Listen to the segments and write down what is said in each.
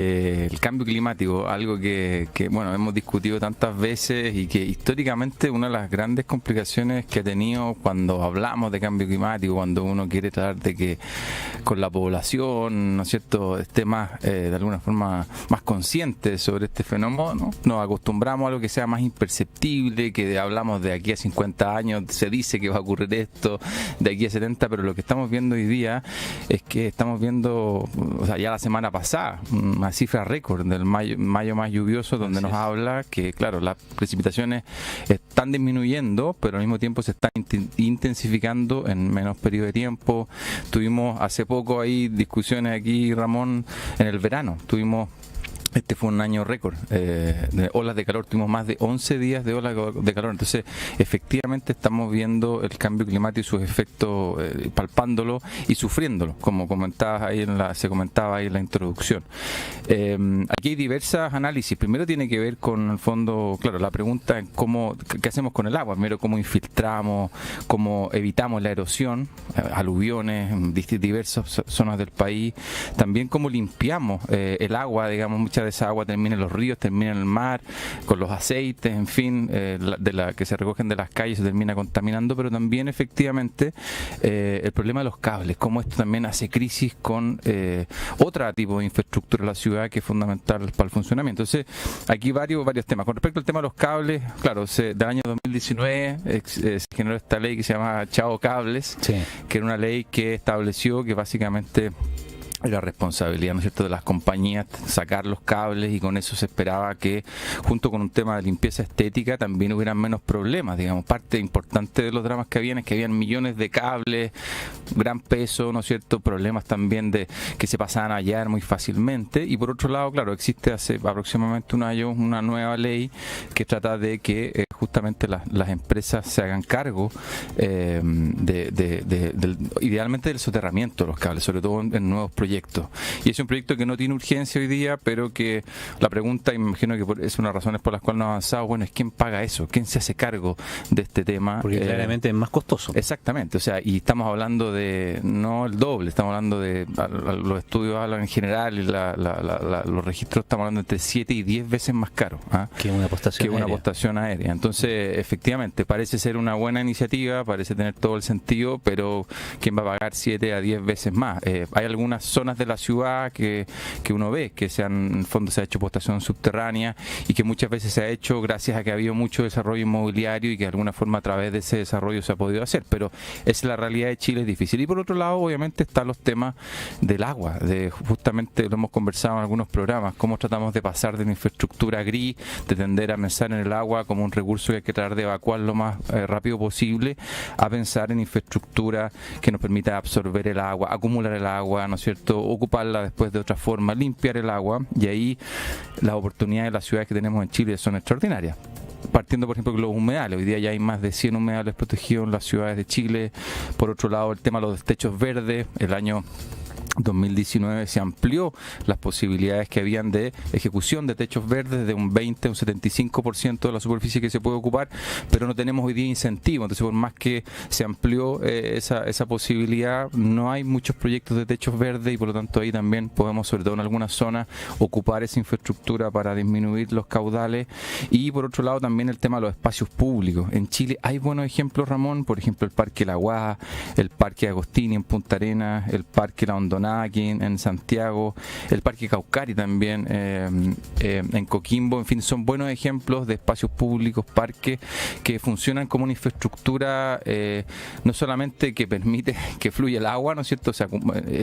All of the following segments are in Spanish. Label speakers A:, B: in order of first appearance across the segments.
A: El cambio climático, algo bueno, hemos discutido tantas veces y que históricamente una de las grandes complicaciones que ha tenido cuando hablamos de cambio climático, cuando uno quiere tratar de que con la población, ¿no es cierto?, esté más, de alguna forma, más consciente sobre este fenómeno, ¿no? Nos acostumbramos a algo que sea más imperceptible, que hablamos de aquí a 50 años, se dice que va a ocurrir esto, de aquí a 70, pero lo que estamos viendo hoy día es que estamos viendo, o sea, ya la semana pasada, una cifra récord del mayo más lluvioso, donde nos habla que, claro, las precipitaciones están disminuyendo, pero al mismo tiempo se están intensificando en menos periodo de tiempo. Tuvimos hace poco ahí discusiones aquí, Ramón, en el verano. Este fue un año récord de olas de calor, tuvimos más de 11 días de olas de calor, entonces efectivamente estamos viendo el cambio climático y sus efectos, palpándolo y sufriéndolo, como comentabas ahí se comentaba ahí en la introducción. Aquí hay diversas análisis. Primero tiene que ver con el fondo, claro, la pregunta en qué hacemos con el agua. Primero, cómo infiltramos, cómo evitamos la erosión, aluviones en diversas zonas del país. También cómo limpiamos el agua, digamos, muchas de esa agua termina en los ríos, termina en el mar, con los aceites, en fin, que se recogen de las calles, se termina contaminando, pero también efectivamente el problema de los cables, cómo esto también hace crisis con otro tipo de infraestructura de la ciudad que es fundamental para el funcionamiento. Entonces, aquí varios temas. Con respecto al tema de los cables, claro, del año 2019 se generó esta ley que se llama Chao Cables, sí, que era una ley que estableció que básicamente era responsabilidad, ¿no es cierto?, de las compañías sacar los cables, y con eso se esperaba que, junto con un tema de limpieza estética, también hubieran menos problemas. Digamos, parte importante de los dramas que habían es que habían millones de cables, gran peso, ¿no es cierto?, problemas también de que se pasaban a hallar muy fácilmente. Y por otro lado, claro, existe hace aproximadamente un año una nueva ley que trata de que justamente las empresas se hagan cargo idealmente del soterramiento de los cables, sobre todo en nuevos proyectos. Y es un proyecto que no tiene urgencia hoy día, pero que la pregunta, imagino que es una de las razones por las cuales no ha avanzado, bueno, es quién paga eso, quién se hace cargo de este tema.
B: Porque claramente es más costoso.
A: Exactamente, o sea, y estamos hablando de, no el doble, estamos hablando de, los estudios hablan en general y los registros, estamos hablando entre 7 y 10 veces más caro
B: que una postación
A: aérea. Entonces, efectivamente, parece ser una buena iniciativa, parece tener todo el sentido, pero ¿quién va a pagar 7 a 10 veces más? Hay algunas zonas de la ciudad que uno ve que en el fondo se ha hecho postación subterránea y que muchas veces se ha hecho gracias a que ha habido mucho desarrollo inmobiliario y que de alguna forma a través de ese desarrollo se ha podido hacer, pero es la realidad de Chile, es difícil. Y por otro lado, obviamente, están los temas del agua, justamente lo hemos conversado en algunos programas, cómo tratamos de pasar de una infraestructura gris, de tender a pensar en el agua como un recurso que hay que tratar de evacuar lo más rápido posible, a pensar en infraestructura que nos permita absorber el agua, acumular el agua, ¿no es cierto?, ocuparla después de otra forma, limpiar el agua, y ahí las oportunidades de las ciudades que tenemos en Chile son extraordinarias. Partiendo, por ejemplo, de los humedales, hoy día ya hay más de 100 humedales protegidos en las ciudades de Chile. Por otro lado, el tema de los techos verdes, el año 2019 se amplió las posibilidades que habían de ejecución de techos verdes de un 20 a un 75% de la superficie que se puede ocupar, pero no tenemos hoy día incentivo. Entonces, por más que se amplió esa posibilidad, no hay muchos proyectos de techos verdes, y por lo tanto ahí también podemos, sobre todo en algunas zonas, ocupar esa infraestructura para disminuir los caudales. Y por otro lado, también el tema de los espacios públicos. En Chile hay buenos ejemplos, Ramón, por ejemplo el Parque La Guaja, el Parque Agostini en Punta Arenas, el Parque La Hondonadas aquí en Santiago, el Parque Caucari también en Coquimbo. En fin, son buenos ejemplos de espacios públicos, parques que funcionan como una infraestructura no solamente que permite que fluya el agua, ¿no es cierto?, o sea,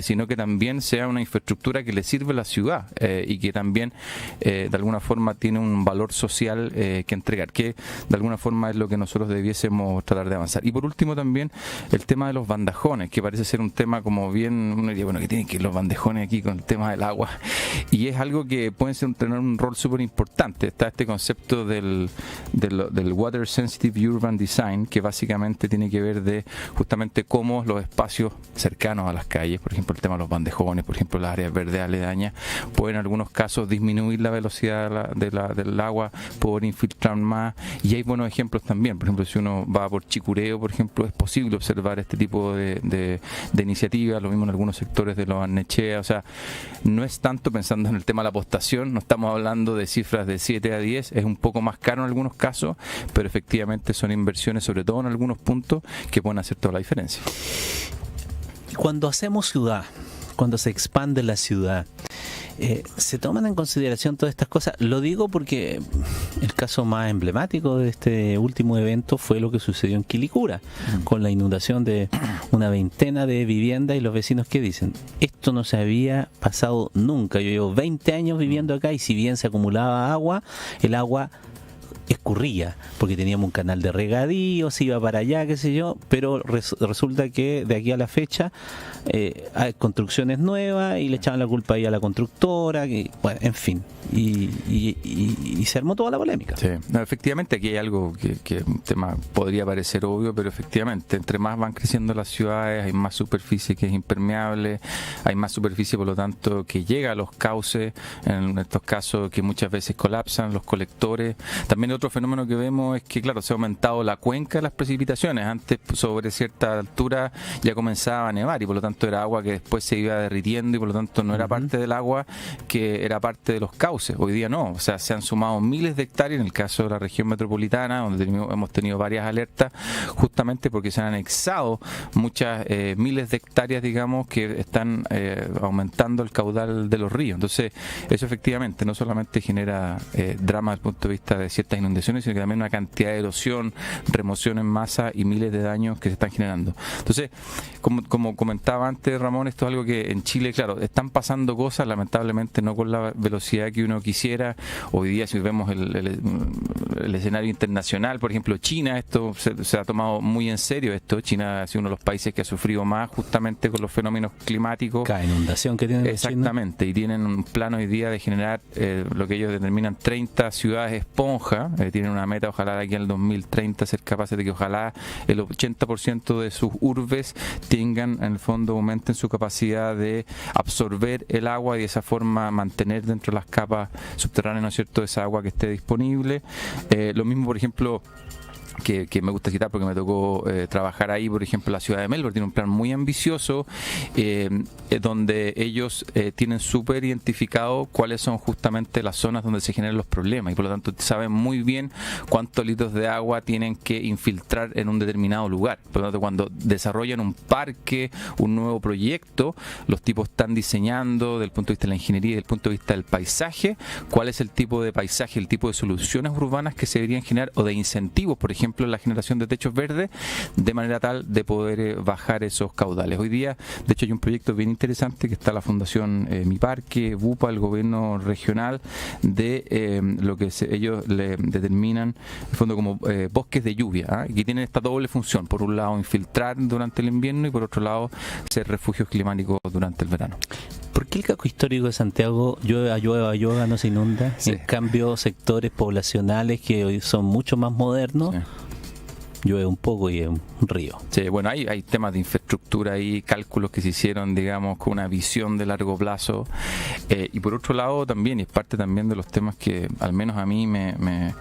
A: sino que también sea una infraestructura que le sirve a la ciudad y que también de alguna forma tiene un valor social que entregar, que de alguna forma es lo que nosotros debiésemos tratar de avanzar. Y por último también el tema de los bandejones, que parece ser un tema como bien, uno diría, bueno, que tienen que ir los bandejones aquí con el tema del agua, y es algo que puede tener un rol súper importante. Está este concepto del Water Sensitive Urban Design, que básicamente tiene que ver de justamente cómo los espacios cercanos a las calles, por ejemplo el tema de los bandejones, por ejemplo las áreas verdes aledañas, pueden en algunos casos disminuir la velocidad del agua, poder infiltrar más, y hay buenos ejemplos también. Por ejemplo, si uno va por Chicureo, por ejemplo, es posible observar este tipo de iniciativas, lo mismo en algunos sectores de Los Barnechea, o sea, no es tanto pensando en el tema de la apostación, no estamos hablando de cifras de 7 a 10, es un poco más caro en algunos casos, pero efectivamente son inversiones, sobre todo en algunos puntos, que pueden hacer toda la diferencia.
B: Cuando hacemos ciudad, cuando se expande la ciudad, ¿se toman en consideración todas estas cosas? Lo digo porque el caso más emblemático de este último evento fue lo que sucedió en Quilicura, con la inundación de una veintena de viviendas, y los vecinos que dicen, esto no se había pasado nunca, yo llevo 20 años viviendo acá, y si bien se acumulaba agua, el agua escurría, porque teníamos un canal de regadío, se iba para allá, qué sé yo, pero resulta que de aquí a la fecha hay construcciones nuevas y le echaban la culpa ahí a la constructora, bueno, en fin, y se armó toda la polémica.
A: Sí. No, efectivamente aquí hay algo que un tema podría parecer obvio, pero efectivamente entre más van creciendo las ciudades hay más superficie que es impermeable, hay más superficie por lo tanto que llega a los cauces, en estos casos que muchas veces colapsan los colectores. También otro fenómeno que vemos es que, claro, se ha aumentado la cuenca de las precipitaciones. Antes, sobre cierta altura, ya comenzaba a nevar y por lo tanto era agua que después se iba derritiendo y por lo tanto no era parte del agua que era parte de los cauces. Hoy día no, o sea, se han sumado miles de hectáreas en el caso de la región metropolitana, donde hemos tenido varias alertas, justamente porque se han anexado muchas miles de hectáreas, digamos, que están aumentando el caudal de los ríos. Entonces, eso efectivamente no solamente genera drama desde el punto de vista de ciertas inundaciones, sino que también una cantidad de erosión, remoción en masa y miles de daños que se están generando. Entonces, como comentaba antes Ramón, esto es algo que en Chile, claro, están pasando cosas, lamentablemente no con la velocidad que uno quisiera. Hoy día, si vemos el escenario internacional, por ejemplo, China, esto se ha tomado muy en serio. China ha sido uno de los países que ha sufrido más justamente con los fenómenos climáticos.
B: Cada inundación que tienen.
A: Exactamente, y tienen un plan hoy día de generar lo que ellos determinan 30 ciudades esponja. Tienen una meta, ojalá de aquí al 2030 ser capaces de que ojalá el 80% de sus urbes tengan, en el fondo, aumenten su capacidad de absorber el agua y de esa forma mantener dentro de las capas subterráneas, ¿no es cierto?, esa agua que esté disponible. Lo mismo, por ejemplo, que me gusta citar porque me tocó trabajar ahí, por ejemplo, la ciudad de Melbourne tiene un plan muy ambicioso donde ellos tienen súper identificado cuáles son justamente las zonas donde se generan los problemas y por lo tanto saben muy bien cuántos litros de agua tienen que infiltrar en un determinado lugar. Por lo tanto, cuando desarrollan un parque, un nuevo proyecto, los tipos están diseñando desde el punto de vista de la ingeniería y desde el punto de vista del paisaje, cuál es el tipo de paisaje, el tipo de soluciones urbanas que se deberían generar o de incentivos, por ejemplo, la generación de techos verdes, de manera tal de poder bajar esos caudales. Hoy día, de hecho, hay un proyecto bien interesante que está la Fundación Mi Parque, BUPA, el gobierno regional, de lo que ellos le determinan, en el fondo, como bosques de lluvia, y que tienen esta doble función: por un lado, infiltrar durante el invierno y por otro lado, ser refugios climáticos durante el verano.
B: ¿Por qué el casco histórico de Santiago llueva, no se inunda? Sí. En cambio, sectores poblacionales que hoy son mucho más modernos, sí, llueve un poco y es un río.
A: Sí, bueno, hay temas de infraestructura y cálculos que se hicieron, digamos, con una visión de largo plazo. Y por otro lado también, y es parte también de los temas que al menos a mí me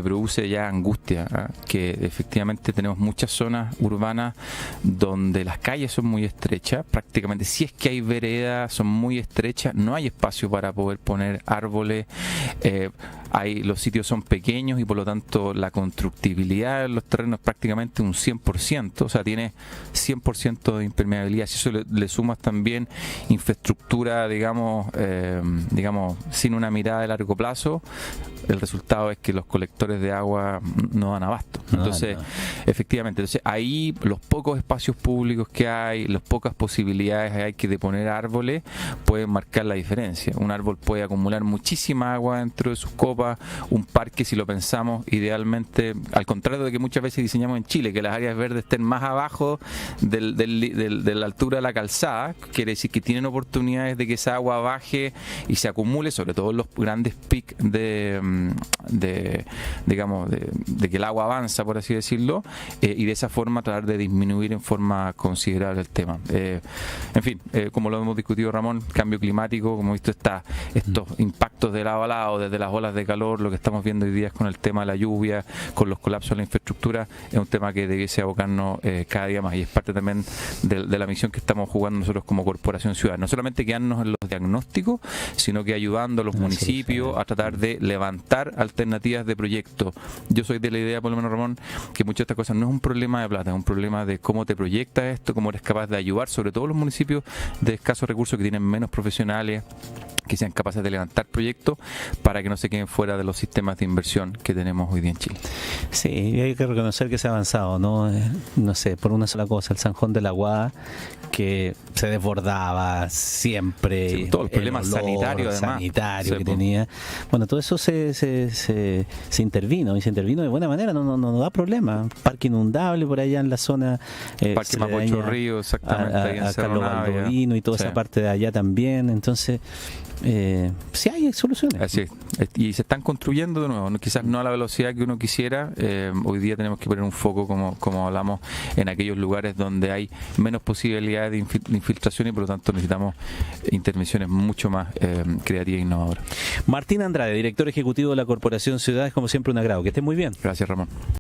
A: produce ya angustia, que efectivamente tenemos muchas zonas urbanas donde las calles son muy estrechas, prácticamente si es que hay veredas son muy estrechas, no hay espacio para poder poner árboles, los sitios son pequeños y por lo tanto la constructibilidad de los terrenos es prácticamente un 100%, o sea, tiene 100% de impermeabilidad. Si eso le sumas también infraestructura, digamos, sin una mirada de largo plazo, el resultado es que los colectores de agua no dan abasto. Entonces, efectivamente, ahí los pocos espacios públicos que hay, las pocas posibilidades hay que de poner árboles, pueden marcar la diferencia. Un árbol puede acumular muchísima agua dentro de sus copas, un parque, si lo pensamos, idealmente, al contrario de que muchas veces diseñamos en Chile, que las áreas verdes estén más abajo de la altura de la calzada, quiere decir que tienen oportunidades de que esa agua baje y se acumule, sobre todo en los grandes picos de que el agua avanza, por así decirlo, y de esa forma tratar de disminuir en forma considerable el tema. En fin, como lo hemos discutido, Ramón, cambio climático, como he visto, estos impactos de lado a lado, desde las olas de calor, lo que estamos viendo hoy día es con el tema de la lluvia, con los colapsos de la infraestructura, es un tema que debiese abocarnos cada día más, y es parte también de la misión que estamos jugando nosotros como Corporación Ciudad. No solamente quedarnos en los diagnósticos, sino que ayudando a los municipios a tratar de levantar alternativas de proyectos. Yo soy de la idea, por lo menos, Ramón, que muchas de estas cosas no es un problema de plata, es un problema de cómo te proyectas esto, cómo eres capaz de ayudar, sobre todo los municipios de escasos recursos que tienen menos profesionales, que sean capaces de levantar proyectos para que no se queden fuera de los sistemas de inversión que tenemos hoy día en Chile.
B: Sí, y hay que reconocer que se ha avanzado, ¿no? No sé, por una sola cosa, el Zanjón de la Guada, que se desbordaba siempre.
A: Sí, todos los problemas sanitarios, además.
B: Que tenía. Bueno, todo eso se intervino, y se intervino de buena manera, no da problema. Parque inundable por allá en la zona.
A: Parque Mapocho Río, exactamente. Ahí en
B: Carlos Baldovino y toda esa parte de allá también. Entonces, sí hay soluciones.
A: Así es. Y se están construyendo de nuevo, quizás no a la velocidad que uno quisiera. Hoy día tenemos que poner un foco, como hablamos, en aquellos lugares donde hay menos posibilidades de infiltración, y por lo tanto necesitamos intervenciones mucho más creativas e innovadoras.
B: Martín Andrade, director ejecutivo de la Corporación Ciudades, como siempre un agrado. Que esté muy bien.
A: Gracias, Ramón.